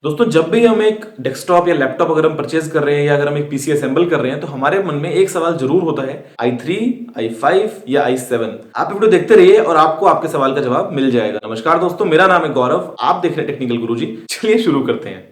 दोस्तों जब भी हम एक डेस्कटॉप या लैपटॉप अगर हम परचेज कर रहे हैं या अगर हम एक पीसी असेंबल कर रहे हैं तो हमारे मन में एक सवाल जरूर होता है i3, i5 या i7। आप वीडियो देखते रहिए और आपको आपके सवाल का जवाब मिल जाएगा। नमस्कार दोस्तों, मेरा नाम है गौरव, आप देख रहे हैं टेक्निकल गुरुजी। चलिए शुरू करते हैं।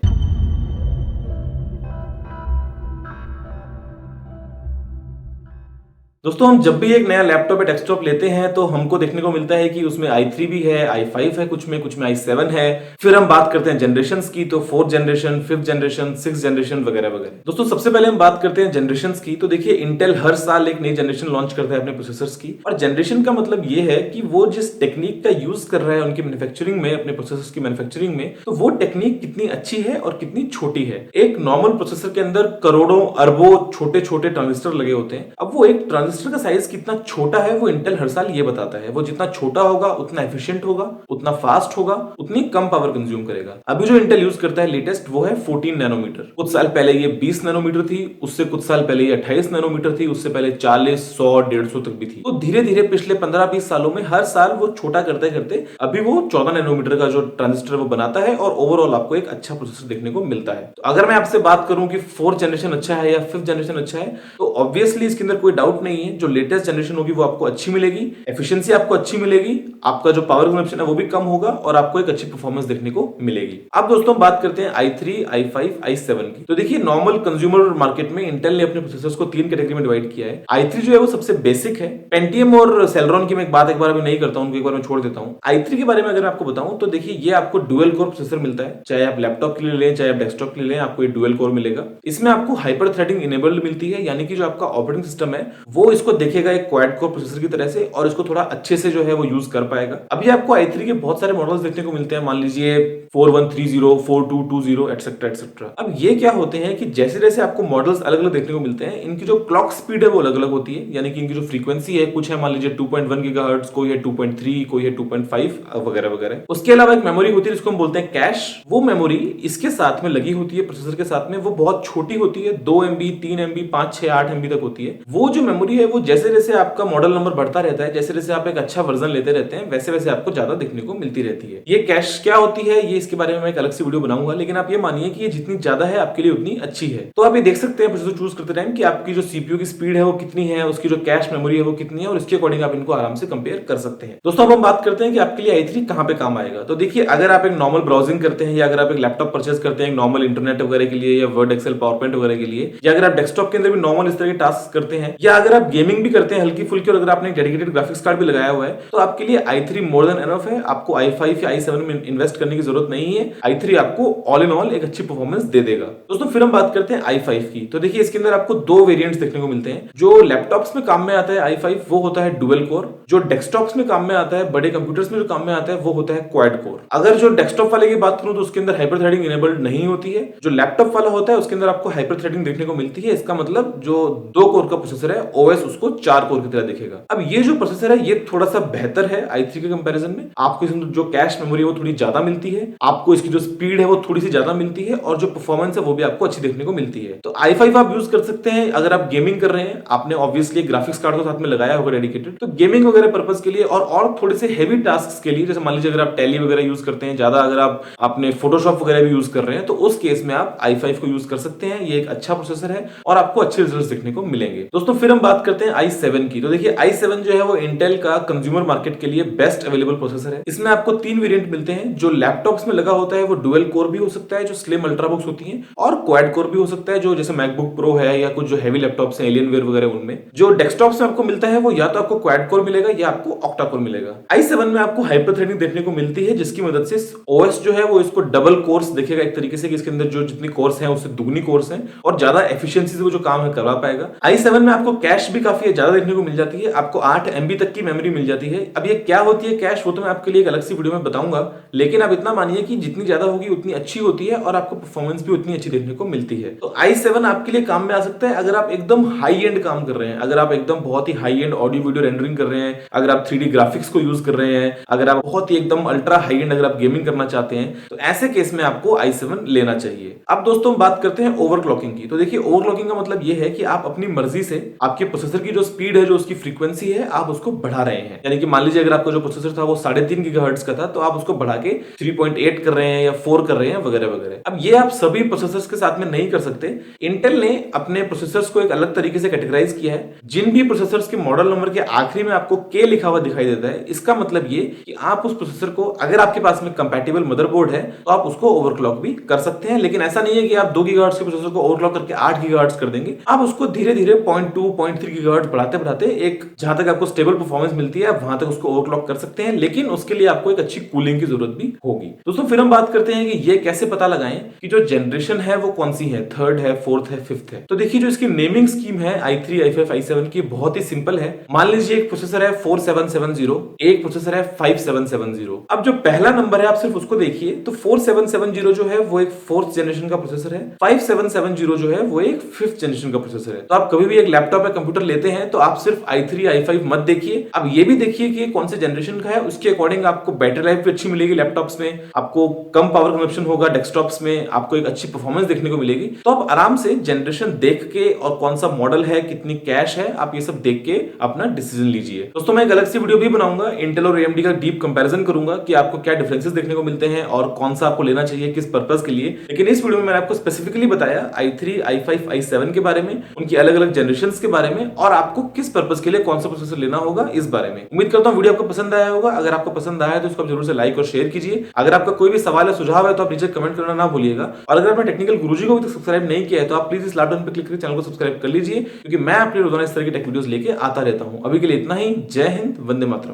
दोस्तों हम जब भी एक नया लैपटॉप या डेस्कटॉप लेते हैं तो हमको देखने को मिलता है कि उसमें i3 भी है, i5 है, कुछ में i7 है। फिर हम बात करते हैं जनरेशंस की, तो 4th generation, 5th generation, 6th generation वगैरह वगैरह। दोस्तों सबसे पहले हम बात करते हैं जनरेशंस की। तो देखिए इंटेल हर साल एक नई जनरेशन लॉन्च करता है अपने प्रोसेसर्स की, और जनरेशन का मतलब ये है कि वो जिस टेक्निक का यूज कर रहा है उनकी मैन्युफैक्चरिंग में, अपने प्रोसेसर्स की मैन्युफैक्चरिंग में, तो वो टेक्निक कितनी अच्छी है और कितनी छोटी है। एक नॉर्मल प्रोसेसर के अंदर करोड़ों अरबों छोटे छोटे ट्रांजिस्टर लगे होते हैं। अब वो एक ट्रांजिस्टर का साइज कितना छोटा है वो इंटेल हर साल ये बताता है। वो जितना छोटा होगा उतना एफिशिएंट होगा, उतना फास्ट होगा, उतनी कम पावर कंज्यूम करेगा। अभी जो इंटेल यूज करता है लेटेस्ट वो है 14 नैनोमीटर। कुछ साल पहले ये 20 नैनोमीटर थी, उससे कुछ साल पहले ये 28 नैनोमीटर थी, उससे पहले 40, 100, 150 तक भी थी। तो धीरे धीरे पिछले 15-20 सालों में हर साल वो छोटा करते करते अभी वो 14 नैनोमीटर का जो ट्रांजिस्टर वो बनाता है, और ओवरऑल आपको एक अच्छा प्रोसेसर देखने को मिलता है। तो अगर मैं आपसे बात करूं कि 4th जनरेशन अच्छा है या 5th जनरेशन अच्छा है, तो ऑब्वियसली इसके अंदर कोई डाउट नहीं है, जो लेटेस्ट जनरेशन होगी वो आपको अच्छी मिलेगी, एफिशिएंसी आपको अच्छी मिलेगी, आपका जो पावर कंजप्शन है वो भी कम होगा और आपको एक अच्छी परफॉर्मेंस देखने को मिलेगी। अब दोस्तों बात करते हैं i3, i5, i7 की। तो देखिए नॉर्मल कंज्यूमर मार्केट में इंटेल ने अपने प्रोसेसर्स को 3 कैटेगरी में डिवाइड किया है। i3 जो है वो सबसे बेसिक है। पेंटियम और सेलेरॉन की मैं एक बार अभी नहीं करता हूं, उनको एक बार मैं छोड़ देता हूं। i3 के बारे में अगर आपको बताऊं तो देखिए ये आपको डुअल कोर प्रोसेसर मिलता है, चाहे आप लैपटॉप के लिए लें चाहे आप डेस्कटॉप के लिए लें, आपको ये डुअल कोर मिलेगा। इसमें आपको हाइपर थ्रेडिंग इनेबल्ड मिलती है, यानी कि जो आपका ऑपरेटिंग सिस्टम है वो इसको देखेगा एक क्वाड कोर प्रोसेसर की तरह से, और इसको थोड़ा अच्छे से जो है वो यूज कर पाएगा। अभी आपको i3 के बहुत सारे मॉडल्स देखने को मिलते हैं, मान लीजिए 4130, 4220 एटसेट्रा एटसेट्रा। अब ये क्या होते हैं कि जैसे जैसे आपको मॉडल्स अलग अलग देखने को मिलते हैं, इनकी जो क्लॉक स्पीड है वो अलग अलग होती है, यानी कि इनकी जो फ्रीक्वेंसी है, कुछ है मान लीजिए 2.1 गीगाहर्ट्ज, कोई है 2.3, कोई है 2.5 वगैरह वगैरह। उसके अलावा एक मेमोरी होती है जिसको हम बोलते हैं कैश। वो मेमोरी इसके साथ में लगी होती है प्रोसेसर के साथ में, वो बहुत छोटी होती है, 2 MB, 3 MB, 5, 6, 8 MB तक होती है। वो जो मेमोरी है वो जैसे जैसे आपका मॉडल नंबर बढ़ता रहता है, जैसे जैसे आप एक अच्छा वर्जन लेते रहते हैं, वैसे वैसे आपको ज्यादा देखने को मिलती रहती है। ये कैश क्या होती है, ये इसके बारे में मैं एक अलग से वीडियो बनाऊंगा, लेकिन आप ये मानिए कि ये जितनी ज्यादा है आपके लिए उतनी अच्छी है। तो आप ये देख सकते हैं प्रोसेसर चूज करते टाइम कि आपकी जो सीपीयू की स्पीड है वो कितनी है, उसकी जो कैश मेमोरी है वो कितनी है, और इसके अकॉर्डिंग आप इनको आराम से कंपेयर कर सकते हैं। दोस्तों अब हम बात करते हैं कि आपके लिए i3 कहां पे काम आएगा। तो देखिए अगर आप एक नॉर्मल ब्राउजिंग करते हैं, या अगर आप एक लैपटॉप परचेज करते हैं नॉर्मल इंटरनेट वगैरह के लिए, या वर्ड, एक्सेल, पावर पॉइंट वगैरह के लिए, या अगर आप डेस्कटॉप के अंदर भी नॉर्मल इस तरह के टास्क करते हैं, या अगर आप गेमिंग भी करते हैं हल्की फुल्की, और अगर आपने डेडिकेटेड ग्राफिक्स कार्ड भी लगाया हुआ है, तो आपके लिए i3 मोर देन एनफ है। आपको i5 या i7 में इन्वेस्ट करने की जरूरत नहीं है। i3 आपको ऑल इन ऑल एक अच्छी परफॉर्मेंस दे देगा। दोस्तों फिर हम बात करते हैं i5 की। तो देखिए इसके अंदर आपको 2 वेरिएंट्स देखने को मिलते हैं। जो लैपटॉप्स में काम में आता है i5 वो होता है डुअल कोर, जो डेस्कटॉप्स में काम में आता है, बड़े कंप्यूटर्स में जो काम में आता है वो होता है क्वाड कोर। अगर जो डेस्कटॉप वाले की बात करूं तो उसके अंदर हाइपर थ्रेडिंग इनेबल्ड नहीं होती है। जो लैपटॉप वाला होता है उसके अंदर आपको हाइपर थ्रेडिंग देखने को मिलती है। इसका मतलब जो 2 कोर का प्रोसेसर है, ओएस उसको 4 कोर की तरह दिखेगा। अब ये जो प्रोसेसर है ये थोड़ा सा बेहतर है i3 के कंपैरिजन में। आपको इसमें जो कैश मेमोरी है वो थोड़ी ज्यादा मिलती है, आपको इसकी जो स्पीड है वो थोड़ी सी ज्यादा मिलती है, और जो परफॉर्मेंस है वो भी आपको अच्छी देखने को मिलती है। तो i5 आप यूज कर सकते हैं अगर आप गेमिंग कर रहे हैं। आपने ऑब्वियसली ग्राफिक्स कार्ड को साथ में लगाया होगा डेडिकेटेड, तो गेमिंग वगैरह पर्पस के लिए और थोड़े से हेवी टास्क के लिए, जैसे मान लीजिए अगर आप टैली वगैरह यूज करते हैं ज्यादा, अगर आप अपने फोटोशॉप वगैरह भी यूज कर रहे हैं, तो उस केस में आप i5 को यूज कर सकते हैं। ये एक अच्छा प्रोसेसर है और आपको अच्छे रिजल्ट्स देखने को मिलेंगे। दोस्तों फिर हम बात करते हैं i7 की। तो देखिए i7 जो है वो इंटेल का कंज्यूमर मार्केट के लिए बेस्ट अवेलेबल प्रोसेसर है। इसमें आपको 3 वेरिएंट मिलते हैं। जो लैपटॉप्स में लगा होता है वो डुअल कोर भी हो सकता है, जो स्लिम अल्ट्राबुक्स होती हैं, और क्वाड कोर भी हो सकता है, जो जैसे मैकबुक प्रो है या कुछ जो हेवी लैपटॉप्स हैं, एलियनवेयर वगैरह, उनमें। जो डेस्कटॉप्स में आपको मिलता है वो या तो आपको क्वाड कोर मिलेगा या आपको ऑक्टा कोर मिलेगा। i7 में आपको हाइपर थ्रेडिंग देखने को मिलती है, जिसकी मदद से ओएस जो है वो इसको डबल कोर्स देखेगा एक तरीके से, कि इसके अंदर जो जितनी कोर्स हैं उससे दुगनी कोर्स हैं, और ज्यादा एफिशिएंसी से वो जो काम है करवा पाएगा। i7 में आपको कैश भी काफी ज्यादा देखने को मिल जाती है, आपको 8 MB तक की मेमोरी मिल जाती है। अब ये क्या होती है कैश, वो तो मैं आपके लिए एक अलग सी वीडियो में बताऊंगा, लेकिन आप इतना मानिए कि जितनी ज्यादा होगी उतनी अच्छी होती है, और आपको परफॉर्मेंस भी उतनी अच्छी देखने को मिलती है। तो i7 आपके लिए काम में आ सकता है अगर आप एकदम हाई एंड काम कर रहे हैं, अगर आप एकदम बहुत ही high end audio video rendering कर रहे हैं, अगर आप 3D ग्राफिक्स को यूज कर रहे हैं, अगर आप बहुत ही एकदम अल्ट्रा हाई एंड अगर आप गेमिंग करना चाहते हैं, तो ऐसे केस में आपको i7 लेना चाहिए। अब दोस्तों बात करते हैं ओवरक्लॉकिंग की। तो देखिए ओवरक्लॉकिंग का मतलब यह है कि आप अपनी मर्जी से आपके प्रोसेसर की जो स्पीड है, जो उसकी फ्रीक्वेंसी है, आप उसको बढ़ा रहे हैं। यानी कि मान लीजिए अगर आपका जो प्रोसेसर था वो 3.5 गीगाहर्ट्ज का था, तो आप उसको बढ़ा के 3.8 कर रहे हैं या 4 कर रहे हैं वगैरह वगैरह। अब ये आप सभी प्रोसेसर्स के साथ में नहीं कर सकते। इंटेल ने अपने प्रोसेसर्स को एक अलग तरीके से कैटेगराइज किया है। जिन भी प्रोसेसर्स के मॉडल नंबर के आखिरी में आपको के लिखा हुआ दिखाई देता है, इसका मतलब ये कि आप उस प्रोसेसर को, अगर आपके पास में कंपैटिबल मदरबोर्ड है, तो आप उसको ओवरक्लॉक भी कर सकते हैं। लेकिन ऐसा नहीं है कि आप 2 गीगाहर्ट्ज के प्रोसेसर को ओवरक्लॉक करके 8 गीगाहर्ट्ज कर देंगे। आप उसको धीरे धीरे 0.2 0.3 गीगाहर्ट्ज बढ़ाते बढ़ाते एक जहां तक आपको स्टेबल परफॉर्मेंस मिलती है, वहां तक उसको ओवरक्लॉक कर सकते हैं। लेकिन उसके लिए आपको एक अच्छी कूलिंग की जरूरत भी होगी। दोस्तों फिर हम बात करते हैं कि ये कैसे पता लगाएं कि जो जनरेशन है वो कौन सी है, थर्ड है, फोर्थ है, फिफ्थ है। तो देखिए जो इसकी नेमिंग स्कीम है i3, i5, i7 की, बहुत ही सिंपल है। मान लीजिए एक प्रोसेसर है 4770, एक प्रोसेसर है 5770। अब जो पहला नंबर है आप सिर्फ उसको देखिए, तो 4770 जो है वो एक फोर्थ जनरेशन का प्रोसेसर है, 5770 जो है वो एक फिफ्थ जनरेशन का प्रोसेसर है। तो आप कभी भी एक लैपटॉप या कंप्यूटर लेते हैं तो आप सिर्फ i3, i5 मत देखिए। अब ये भी देखिए कि कौन से जनरेशन का है, उसके अकॉर्डिंग आपको बैटरी लाइफ भी अच्छी मिलेगी लैपटॉप्स में, आपको कम पावर कंजप्शन होगा, डेस्कटॉप्स में आपको एक अच्छी परफॉर्मेंस देखने को मिलेगी। तो आप आराम से जनरेशन देख के और कौन सा मॉडल है, कितनी कैश है, आप ये सब देख के अपना डिसीजन लीजिए। दोस्तों मैं एक अलग सी वीडियो भी बनाऊंगा, इंटेल और AMD का डीप कंपैरिजन करूंगा कि आपको क्या डिफरेंसेस देखने को मिलते हैं और कौन सा आपको लेना चाहिए, किस पर्पस के लिए। लेकिन इस वीडियो में मैंने आपको स्पेसिफिकली बताया i3, i5, i7 के बारे में, उनकी अलग अलग जनरेशंस के बारे में, और आपको किस पर्पस के लिए कौन सा प्रोसेसर लेना होगा इस बारे में। उम्मीद करता हूं वीडियो आपको पसंद आया होगा। अगर आपको पसंद आया तो इसको जरूर से लाइक और शेयर कीजिए। अगर आपका कोई भी सवाल या सुझाव है तो आप नीचे कमेंट करना ना भूलिएगा। और अगर आपने टेक्निकल गुरुजी को अभी तक सब्सक्राइब नहीं किया है तो आप प्लीज इस लाल बटन पर क्लिक करके चैनल को सब्सक्राइब कर लीजिए, क्योंकि मैं अपने रोजाना इस तरह की टेक वीडियोस लेके आता रहता हूं। अभी के लिए इतना ही। जय हिंद, वंदे मातरम।